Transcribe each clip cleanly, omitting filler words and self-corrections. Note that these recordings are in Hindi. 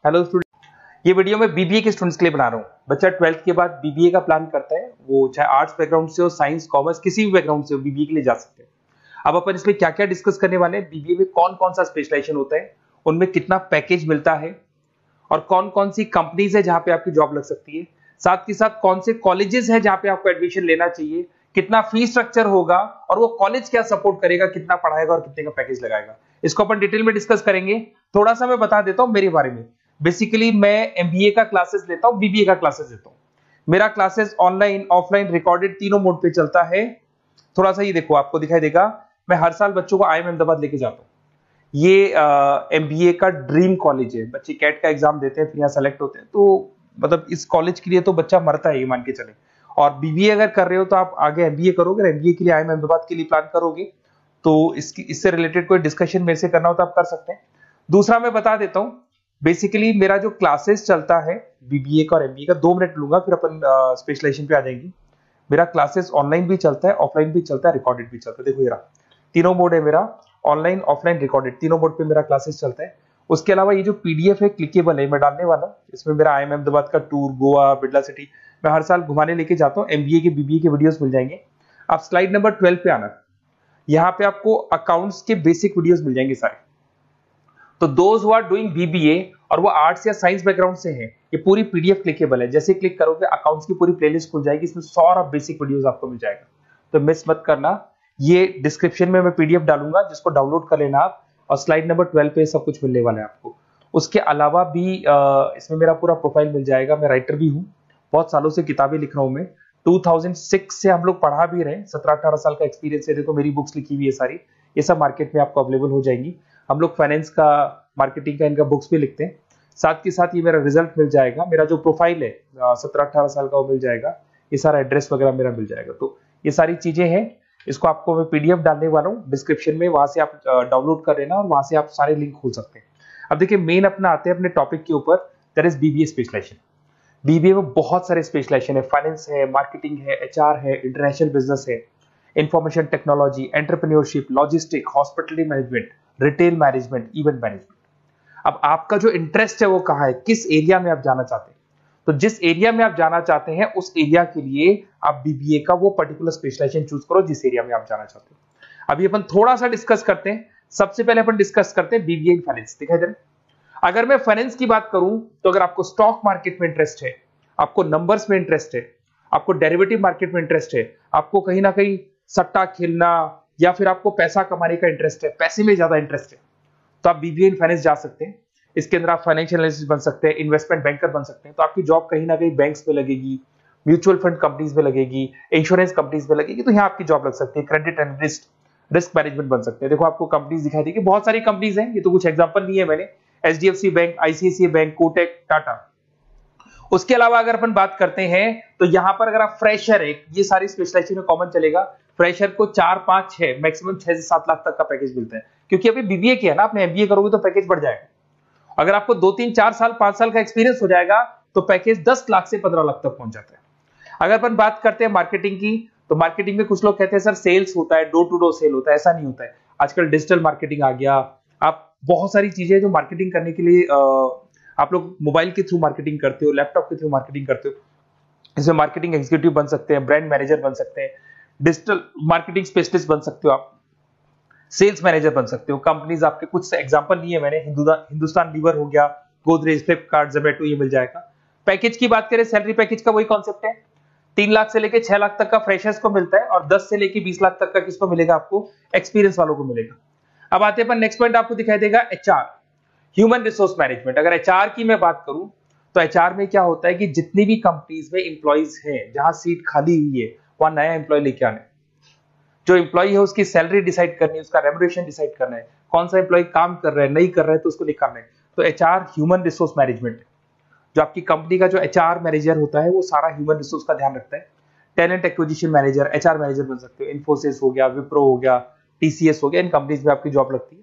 हेलो स्टूडेंट, ये वीडियो मैं बीबीए के स्टूडेंट्स के लिए बना रहा हूँ। बच्चा 12th के बाद बीबीए का प्लान करता है, वो चाहे आर्ट्स बैकग्राउंड से हो, साइंस, कॉमर्स, किसी भी बैकग्राउंड से हो, बीबीए के लिए जा सकते हैं। अब अपन इसमें क्या क्या डिस्कस करने वाले हैं, बीबीए में कौन कौन सा स्पेशलाइजेशन होता है, उनमें कितना पैकेज मिलता है और कौन कौन सी कंपनीज है जहां पे आपकी जॉब लग सकती है, साथ के साथ कौन से कॉलेजेस है जहां पे आपको एडमिशन लेना चाहिए, कितना फीस स्ट्रक्चर होगा और वो कॉलेज क्या सपोर्ट करेगा, कितना पढ़ाएगा और कितने का पैकेज लगाएगा, इसको अपन डिटेल में डिस्कस करेंगे। थोड़ा सा मैं बता देता हूं मेरे बारे में। बेसिकली मैं एमबीए का क्लासेस लेता हूं, बीबीए का क्लासेस लेता हूं। मेरा क्लासेस ऑनलाइन, ऑफलाइन, रिकॉर्डेड तीनों मोड पे चलता है। थोड़ा सा ये देखो, आपको दिखाई देगा, मैं हर साल बच्चों को आईएम अहमदाबाद लेके जाता हूँ। ये एमबीए का ड्रीम कॉलेज है। बच्चे कैट का एग्जाम देते हैं, फिर यहाँ सेलेक्ट होते हैं, तो मतलब इस कॉलेज के लिए तो बच्चा मरता है, ये मान के चले। और बीबीए अगर कर रहे हो तो आप आगे एमबीए करोगे, एमबीए के लिए आईएम अहमदाबाद के लिए प्लान करोगे, तो इससे रिलेटेड कोई डिस्कशन मेरे से करना हो तो आप कर सकते हैं। दूसरा मैं बता देता हूँ, बेसिकली मेरा जो क्लासेस चलता है बीबीए का और एमबीए का, 2 मिनट लूंगा फिर अपन स्पेशलाइजेशन पे आ जाएंगे। मेरा क्लासेस ऑनलाइन भी चलता है, ऑफलाइन भी चलता है, रिकॉर्डेड भी चलता है। देखो ये रहा, तीनों मोड है मेरा, ऑनलाइन, ऑफलाइन, रिकॉर्डेड, तीनों मोड पे मेरा क्लासेस चलता है। उसके अलावा ये जो पीडीएफ है क्लिकेबल है, मैं डालने वाला हूँ। इसमें मेरा आईएम अहमदाबाद का टूर, गोवा, बिरला सिटी, मैं हर साल घुमाने लेके जाता हूँ। एमबीए के, बीबीए के वीडियोस मिल जाएंगे। आप स्लाइड नंबर 12 पे आना, यहाँ पे आपको अकाउंट्स के बेसिक वीडियोस मिल जाएंगे सारे। तो those who are doing BBA और वो आर्ट्स या साइंस बैकग्राउंड से हैं, ये पूरी पीडीएफ क्लिकेबल है। जैसे क्लिक करोगे अकाउंट्स की पूरी प्लेलिस्ट खुल जाएगी, इसमें सारा बेसिक वीडियोस आपको मिल जाएगा, तो मिस मत करना। ये डिस्क्रिप्शन में मैं पीडीएफ डालूंगा, जिसको डाउनलोड कर लेना आप, और स्लाइड नंबर 12 पे सब कुछ मिलने वाला है आपको। उसके अलावा भी इसमें मेरा पूरा प्रोफाइल मिल जाएगा। मैं राइटर भी हूँ, बहुत सालों से किताबें लिख रहा हूँ मैं। 2006 से हम लोग पढ़ा भी रहे हैं, 17-18 साल का एक्सपीरियंस है। देखो मेरी बुक्स लिखी हुई है सारी, ये सब मार्केट में आपको अवेलेबल हो जाएंगी। हम लोग फाइनेंस का, मार्केटिंग का, इनका बुक्स भी लिखते हैं। साथ के साथ ये मेरा रिजल्ट मिल जाएगा, मेरा जो प्रोफाइल है 17-18 साल का वो मिल जाएगा, ये सारा एड्रेस वगैरह मेरा मिल जाएगा। तो ये सारी चीजें हैं, इसको आपको मैं पीडीएफ डालने वाला हूँ डिस्क्रिप्शन में, वहां से आप डाउनलोड कर लेना और वहां से आप सारे लिंक खोल सकते हैं। अब देखिए मेन अपना आते हैं अपने टॉपिक के ऊपर, that is BBA specialization. BBA में बहुत सारे स्पेशलाइजेशन है, फाइनेंस है, मार्केटिंग है, एचआर है, इंटरनेशनल बिजनेस है, information technology, entrepreneurship, logistic, hospitality management, retail management, event management. अब आपका जो इंटरेस्ट है वो कहाँ है, किस एरिया में आप जाना चाहते हैं, तो जिस एरिया में आप जाना चाहते हैं उस एरिया के लिए आप बीबीए का वो पर्टिकुलर स्पेशलाइजेशन चूज करो जिस एरिया में आप जाना चाहते हैं। अभी अपन थोड़ा सा डिस्कस करते हैं। सबसे पहले अपन डिस्कस करते हैं बीबीए इन फाइनेंस। दिखाई दे रहा है? अगर मैं फाइनेंस की बात करूं तो अगर आपको स्टॉक मार्केट में इंटरेस्ट है, आपको नंबर्स में इंटरेस्ट है, आपको डेरिवेटिव मार्केट में इंटरेस्ट है, आपको कहीं ना कहीं सट्टा खेलना या फिर आपको पैसा कमाने का इंटरेस्ट है, पैसे में ज्यादा इंटरेस्ट है, तो आप बीबीए इन फाइनेंस जा सकते हैं। इसके अंदर आप फाइनेंशियल एनालिस्ट बन सकते हैं, इन्वेस्टमेंट बैंकर बन सकते हैं। तो आपकी जॉब कहीं ना कहीं बैंक्स में लगेगी, म्यूचुअल फंड कंपनीज में लगेगी, इंश्योरेंस कंपनीज में लगेगी, तो यहाँ आपकी जॉब लग सकती है। क्रेडिट एनालिस्ट, रिस्क मैनेजमेंट बन सकते हैं। देखो आपको कंपनीज दिखाई देगी, बहुत सारी कंपनीज हैं, ये तो कुछ एग्जांपल नहीं है मैंने, HDFC bank, ICICI bank, Kotak, Tata. उसके अलावा अगर अपन बात करते हैं तो यहां पर अगर आप फ्रेशर है, ये सारी स्पेशलाइजेशन में कॉमन चलेगा, फ्रेशर को 4, 5, 6, मैक्सिमम 6 से 7 लाख तक का पैकेज मिलता है। क्योंकि अभी बीबीए किया ना आपने, एमबीए करोगे तो पैकेज बढ़ जाएगा। अगर आपको 2, 3, 4 साल, 5 साल का एक्सपीरियंस हो जाएगा तो पैकेज 10 लाख से 15 लाख तक पहुंच जाता है। अगर अपन बात करते हैं मार्केटिंग की, तो मार्केटिंग में कुछ लोग कहते हैं सर सेल्स होता है, डोर टू डोर सेल होता है, ऐसा नहीं होता है। आजकल डिजिटल मार्केटिंग आ गया, आप बहुत सारी चीजें जो मार्केटिंग करने के लिए आप लोग मोबाइल के थ्रू मार्केटिंग करते हो, लैपटॉप के थ्रू मार्केटिंग करते हो। इसमें मार्केटिंग एग्जीक्यूटिव बन सकते हैं, ब्रांड मैनेजर बन सकते हैं, डिजिटल मार्केटिंग स्पेशलिस्ट बन सकते हो, आप सेल्स मैनेजर बन सकते हो। कंपनीज आपके कुछ एग्जांपल लिए मैंने, हिंदुस्तान लीवर हो गया, गोदरेज, फ्लिपकार्ट, जोमेटो, ये मिल जाएगा। पैकेज की बात करें, सैलरी पैकेज का वही कॉन्सेप्ट है, 3 लाख से लेके 6 लाख तक का फ्रेशर्स को मिलता है और 10 से लेके 20 लाख तक का किसको मिलेगा, आपको एक्सपीरियंस वालों को मिलेगा। अब आते हैं नेक्स्ट पॉइंट, आपको दिखाई देगा एचआर, ह्यूमन रिसोर्स मैनेजमेंट। अगर एचआर की मैं बात करूं तो एचआर में क्या होता है कि जितनी भी कंपनीज में इंप्लॉइज हैं, जहां सीट खाली हुई है वहां नया इंप्लॉय लेके आना है। जो इंप्लॉय है उसकी सैलरी डिसाइड करनी है, उसका रेम्युनरेशन डिसाइड करना है, कौन सा इंप्लॉय काम कर रहा है, नहीं कर रहा है तो उसको निकालना है। तो एचआर ह्यूमन रिसोर्स मैनेजमेंट, जो आपकी कंपनी का जो एचआर मैनेजर होता है वो सारा ह्यूमन रिसोर्स का ध्यान रखता है। Talent acquisition manager, HR manager बन सकते हो। इन्फोसिस हो गया, विप्रो हो गया, टीसीएस हो गया, इन कंपनीज में आपकी जॉब लगती है।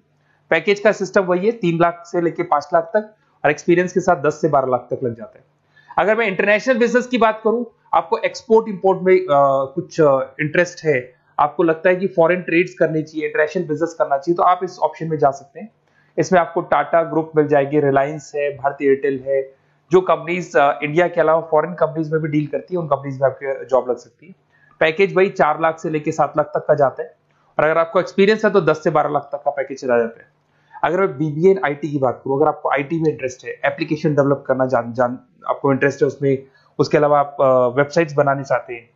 पैकेज का सिस्टम वही है, 3 लाख से लेके 5 लाख तक, और एक्सपीरियंस के साथ 10 से 12 लाख तक लग जाता है। अगर मैं इंटरनेशनल बिजनेस की बात करूं, आपको एक्सपोर्ट इंपोर्ट में कुछ इंटरेस्ट है, आपको लगता है कि फॉरेन ट्रेड्स करनी चाहिए, इंटरनेशनल बिजनेस करना चाहिए, तो आप इस ऑप्शन में जा सकते हैं। इसमें आपको टाटा ग्रुप मिल जाएगी, रिलायंस है, भारतीय एयरटेल है, जो कंपनीज इंडिया के अलावा फॉरेन कंपनीज में भी डील करती है, उन कंपनीज में आपकी जॉब लग सकती है। पैकेज वही 4 लाख से लेके 7 लाख तक का जाता है, और अगर आपको एक्सपीरियंस है तो 10 से 12 लाख तक का पैकेज चला जाता है। अगर मैं बीबीए इन आईटी की बात करूं, अगर आपको आईटी में इंटरेस्ट है, एप्लीकेशन डेवलप करना आपको इंटरेस्ट है उसमें, उसके अलावा आप वेबसाइट्स बनाने चाहते हैं,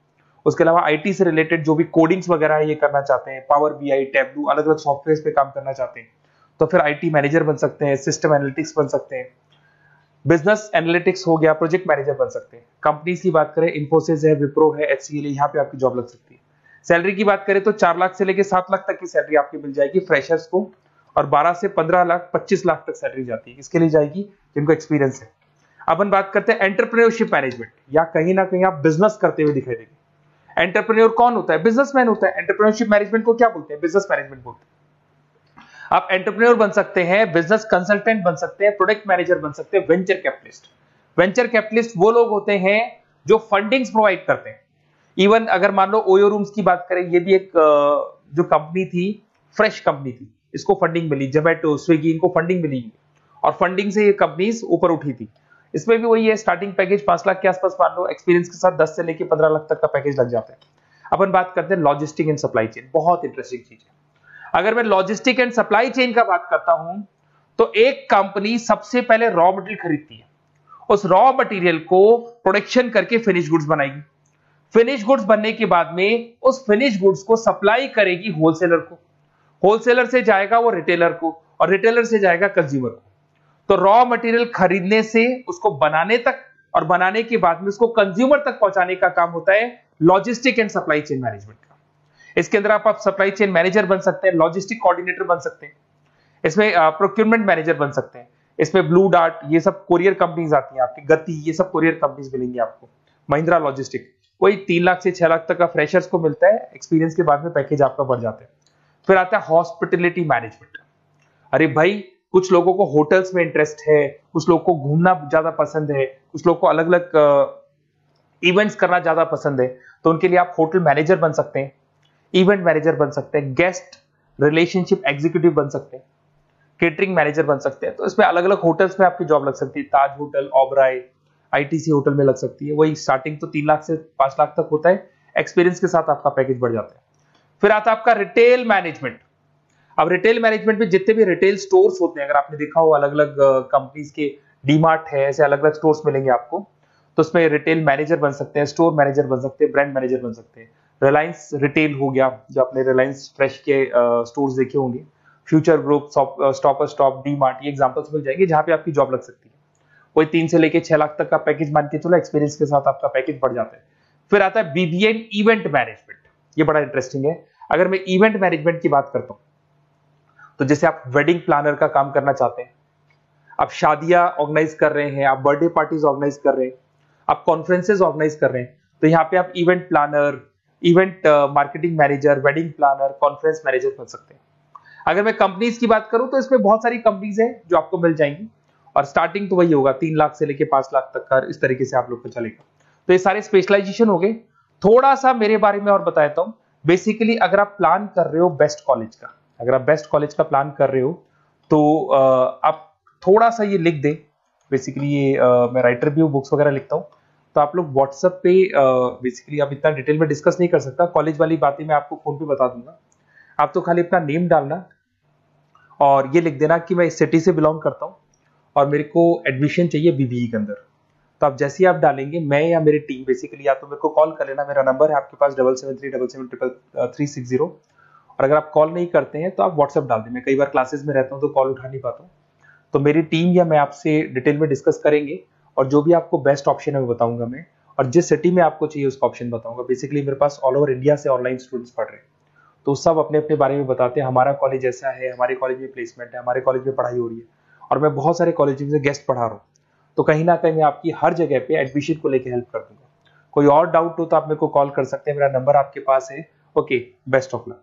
उसके अलावा आईटी से रिलेटेड जो भी कोडिंग्स वगैरह है ये करना चाहते हैं, पावर बीआई, टैबलू, अलग अलग सॉफ्टवेयर पे काम करना चाहते हैं, तो फिर आईटी मैनेजर बन सकते हैं, सिस्टम एनालिटिक्स बन सकते हैं, बिजनेस एनालिटिक्स हो गया, प्रोजेक्ट मैनेजर बन सकते हैं। कंपनीज की बात करें, इन्फोसिस है, विप्रो है, एचसीएल है, यहाँ पे आपकी जॉब लग सकती है। सैलरी की बात करें तो 4 लाख से लेके 7 लाख तक की सैलरी आपकी मिल जाएगी फ्रेशर्स को, और 12 से 15 लाख 25 लाख तक सैलरी जाती है। इसके लिए जाएगी जिनको एक्सपीरियंस है। अपन बात करते हैं एंटरप्रेन्योरशिप मैनेजमेंट, या कहीं ना कहीं आप बिजनेस करते हुए दिखाई देंगे। एंटरप्रेन्योर कौन होता है? बिजनेसमैन होता है। एंटरप्रेन्योरशिप मैनेजमेंट को क्या बोलते हैं? बिजनेस मैनेजमेंट बोलते हैं। आप एंटरप्रेन्योर बन सकते हैं, बिजनेस कंसल्टेंट बन सकते हैं, प्रोडक्ट मैनेजर बन सकते हैं, वेंचर कैपिटलिस्ट। वेंचर कैपिटलिस्ट वो लोग होते हैं जो फंडिंग्स प्रोवाइड करते हैं। इवन अगर मान लो ओयो रूम्स की बात करें, ये भी एक जो कंपनी थी, फ्रेश कंपनी थी, इसको फंडिंग मिली, जोमेटो, स्विगी, इनको फंडिंग मिली, और फंडिंग से ये कंपनीज ऊपर उठी थी। इसमें भी वही है, स्टार्टिंग पैकेज 5 लाख के आसपास मान लो, एक्सपीरियंस के साथ 10 से लेके 15 लाख तक का पैकेज लग जाता है। अपन बात करते हैं लॉजिस्टिक एंड सप्लाई चेन, बहुत इंटरेस्टिंग चीज है। अगर मैं लॉजिस्टिक एंड सप्लाई चेन का बात करता हूं, तो एक कंपनी सबसे पहले रॉ मटेरियल खरीदती है, उस रॉ मटेरियल को प्रोडक्शन करके फिनिश गुड्स बनाएगी। फिनिश गुड्स बनने के बाद में उस फिनिश गुड्स को सप्लाई करेगी होलसेलर को, होलसेलर से जाएगा वो रिटेलर को, और रिटेलर से जाएगा कंज्यूमर को। तो रॉ मटेरियल खरीदने से उसको बनाने तक, और बनाने के बाद में उसको कंज्यूमर तक पहुंचाने का काम होता है logistic and supply chain management का। इसके अंदर आप सप्लाई चेन मैनेजर बन सकते हैं, लॉजिस्टिक कोऑर्डिनेटर बन सकते हैं, इसमें प्रोक्योरमेंट मैनेजर बन सकते हैं, इसमें ब्लू डार्ट, ये सब कोरियर कंपनीज आती हैं आपकी, गति, ये सब कोरियर कंपनीज मिलेंगी आपको, महिंद्रा लॉजिस्टिक। वही 3 लाख से 6 लाख तक का फ्रेशर्स को मिलता है, एक्सपीरियंस के बाद में पैकेज आपका बढ़ जाता है। फिर आता है हॉस्पिटलिटी मैनेजमेंट। अरे भाई, कुछ लोगों को होटल्स में इंटरेस्ट है, कुछ लोगों को घूमना ज्यादा पसंद है, कुछ लोगों को अलग अलग इवेंट्स करना ज्यादा पसंद है, तो उनके लिए आप होटल मैनेजर बन सकते हैं, इवेंट मैनेजर बन सकते हैं, गेस्ट रिलेशनशिप एग्जीक्यूटिव बन सकते हैं, केटरिंग मैनेजर बन सकते हैं। तो इसमें अलग अलग होटल्स में आपकी जॉब लग सकती है, ताज होटल, ओबराय, आईटीसी होटल में लग सकती है। वही स्टार्टिंग तो 3 लाख से 5 लाख तक होता है, एक्सपीरियंस के साथ आपका पैकेज बढ़ जाता है। फिर आता है आपका रिटेल मैनेजमेंट। अब रिटेल मैनेजमेंट में जितने भी रिटेल स्टोर्स होते हैं, अगर आपने देखा हो अलग अलग कंपनीज के, डीमार्ट है, ऐसे अलग अलग स्टोर्स मिलेंगे आपको, तो उसमें रिटेल मैनेजर बन सकते हैं, स्टोर मैनेजर बन सकते हैं, ब्रांड मैनेजर बन सकते हैं। रिलायंस रिटेल हो गया, जो आपने रिलायंस फ्रेश के स्टोर्स देखे होंगे, future group, stop stop, DMart, ये एग्जांपल्स मिल जाएंगे जहां पे आपकी जॉब लग सकती है। कोई 3 से लेके 6 लाख तक का पैकेज मान के चलो, एक्सपीरियंस के साथ आपका पैकेज बढ़ जाता है। फिर आता है बीबीए इवेंट मैनेजमेंट, ये बड़ा इंटरेस्टिंग है। अगर मैं इवेंट मैनेजमेंट की बात करता हूं, तो जैसे आप वेडिंग प्लानर का काम करना चाहते हैं, आप शादियां ऑर्गेनाइज कर रहे हैं, आप बर्थडे पार्टीज ऑर्गेनाइज कर रहे हैं, आप कॉन्फ्रेंसेज ऑर्गेनाइज कर रहे हैं, तो यहाँ पे आप event planner, event marketing manager, wedding planner, conference manager बन सकते हैं। अगर मैं कंपनीज की बात करूं, तो इसमें बहुत सारी कंपनीज हैं जो आपको मिल जाएंगी, और स्टार्टिंग तो वही होगा 3 लाख से लेके 5 लाख तक का, इस तरीके से आप लोग को चलेगा। तो ये सारे स्पेशलाइजेशन हो गए। थोड़ा सा मेरे बारे में और बताता हूं। बेसिकली अगर आप प्लान कर रहे हो बेस्ट कॉलेज का, अगर आप बेस्ट कॉलेज का प्लान कर रहे हो, तो आप थोड़ा सा ये लिख दें। बेसिकली ये मैं राइटर भी हूँ, बुक्स वगैरह लिखता हूँ, तो आप लोग व्हाट्सएप पे, बेसिकली आप इतना डिटेल में डिस्कस नहीं कर सकता, कॉलेज वाली बातें मैं आपको फोन पे बता दूंगा। आप तो खाली अपना नेम डालना और ये लिख देना कि मैं इस सिटी से बिलोंग करता हूँ और मेरे को एडमिशन चाहिए बीबीई के अंदर। तो आप जैसे ही आप डालेंगे, मैं या मेरी टीम बेसिकली, या तो मेरे को कॉल कर लेना, मेरा नंबर है आपके पास 7737733360। और अगर आप कॉल नहीं करते हैं तो आप व्हाट्सएप डाल दें। मैं कई बार क्लासेस में रहता हूँ तो कॉल उठा नहीं पाता हूँ, तो मेरी टीम या मैं आपसे डिटेल में डिस्कस करेंगे, और जो भी आपको बेस्ट ऑप्शन है वो बताऊंगा मैं, और जिस सिटी में आपको चाहिए उसका ऑप्शन बताऊंगा। बेसिकली मेरे पास ऑल ओवर इंडिया से ऑनलाइन स्टूडेंट्स पढ़ रहे हैं, तो सब अपने अपने बारे में बताते हैं, हमारा कॉलेज ऐसा है, हमारे कॉलेज में प्लेसमेंट है, हमारे कॉलेज में पढ़ाई हो रही है, और मैं बहुत सारे कॉलेज में गेस्ट पढ़ा रहा हूँ। तो कहीं ना कहीं मैं आपकी हर जगह पे एडमिशन को लेकर हेल्प कर दूंगा। कोई और डाउट हो तो आप मेरे को कॉल कर सकते हैं, मेरा नंबर आपके पास है। Okay, best of luck.